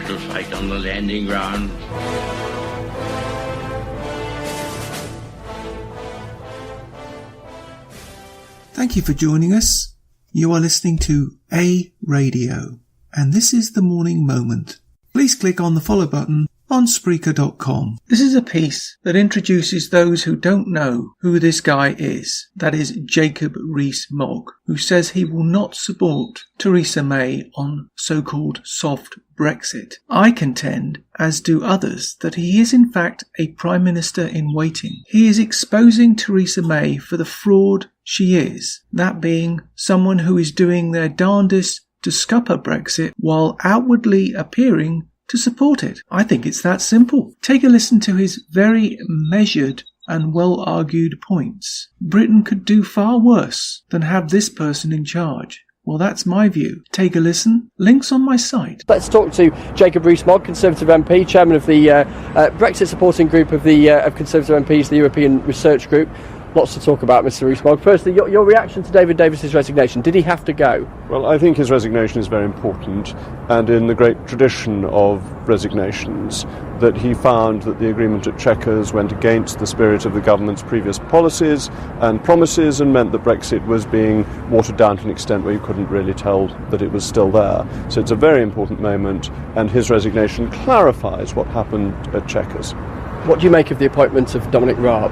to fight on the landing ground. Thank you for joining us. You are listening to A Radio, and this is the Morning Moment. Please click on the follow button on Spreaker.com. This is a piece that introduces those who don't know who this guy is. That is Jacob Rees Mogg, who says he will not support Theresa May on so-called soft Brexit. I contend, as do others, that he is in fact a Prime Minister in waiting. He is exposing Theresa May for the fraud she is, that being someone who is doing their darndest to scupper Brexit while outwardly appearing to support it. I think it's that simple. Take a listen to his very measured and well-argued points. Britain could do far worse than have this person in charge. Well, that's my view. Take a listen. Links on my site. Let's talk to Jacob Rees Mogg, Conservative MP, Chairman of the Brexit supporting group of the Conservative MPs, the European Research Group. Lots to talk about, Mr. Rees Mogg. Firstly, your reaction to David Davis's resignation. Did he have to go? Well, I think his resignation is very important, and in the great tradition of resignations, that he found that the agreement at Chequers went against the spirit of the government's previous policies and promises, and meant that Brexit was being watered down to an extent where you couldn't really tell that it was still there. So it's a very important moment, and his resignation clarifies what happened at Chequers. What do you make of the appointment of Dominic Raab?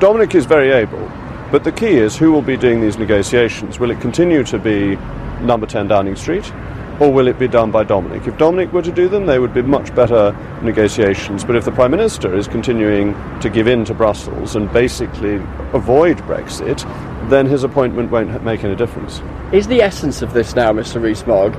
Dominic is very able, but the key is who will be doing these negotiations. Will it continue to be number 10 Downing Street, or will it be done by Dominic? If Dominic were to do them, they would be much better negotiations. But if the Prime Minister is continuing to give in to Brussels and basically avoid Brexit, then his appointment won't make any difference. Is the essence of this now, Mr. Rees Mogg,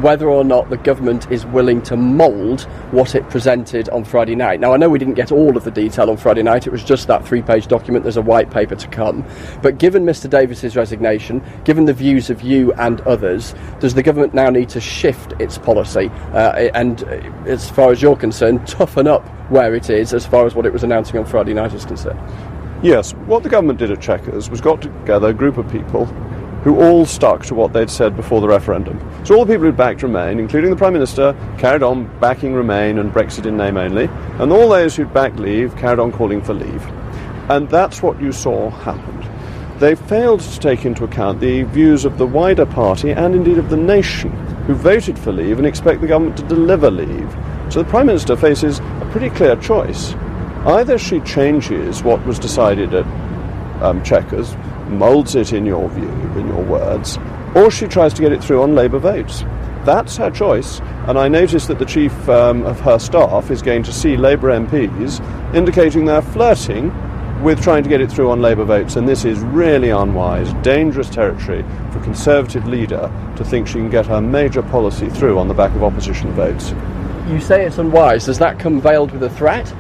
whether or not the government is willing to mould what it presented on Friday night? Now, I know we didn't get all of the detail on Friday night. It was just that 3-page document. There's a white paper to come. But given Mr. Davis's resignation, given the views of you and others, does the government now need to shift its policy and, as far as you're concerned, toughen up where it is as far as what it was announcing on Friday night is concerned? Yes, what the government did at Chequers was got together a group of people who all stuck to what they'd said before the referendum. So all the people who backed Remain, including the Prime Minister, carried on backing Remain and Brexit in name only, and all those who'd backed Leave carried on calling for Leave. And that's what you saw happened. They failed to take into account the views of the wider party and indeed of the nation, who voted for Leave and expect the government to deliver Leave. So the Prime Minister faces a pretty clear choice. Either she changes what was decided at Chequers, moulds it in your view, in your words, or she tries to get it through on Labour votes. That's her choice, and I noticed that the chief of her staff is going to see Labour MPs indicating they're flirting with trying to get it through on Labour votes, and this is really unwise, dangerous territory for a Conservative leader to think she can get her major policy through on the back of opposition votes. You say it's unwise. Does that come veiled with a threat?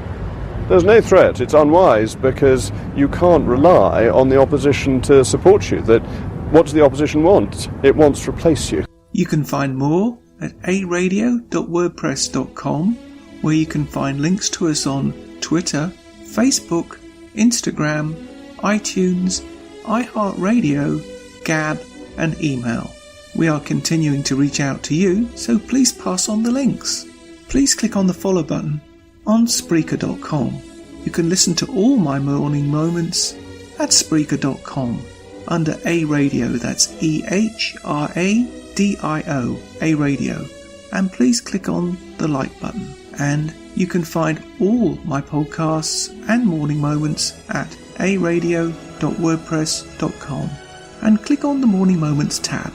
There's no threat. It's unwise because you can't rely on the opposition to support you. That what does the opposition want? It wants to replace you. You can find more at aradio.wordpress.com, where you can find links to us on Twitter, Facebook, Instagram, iTunes, iHeartRadio, Gab and email. We are continuing to reach out to you, so please pass on the links. Please click on the follow button on Spreaker.com. You can listen to all my morning moments at Spreaker.com under A Radio, that's EHRADIO, A Radio, and please click on the like button. And you can find all my podcasts and morning moments at aradio.wordpress.com and click on the Morning Moments tab.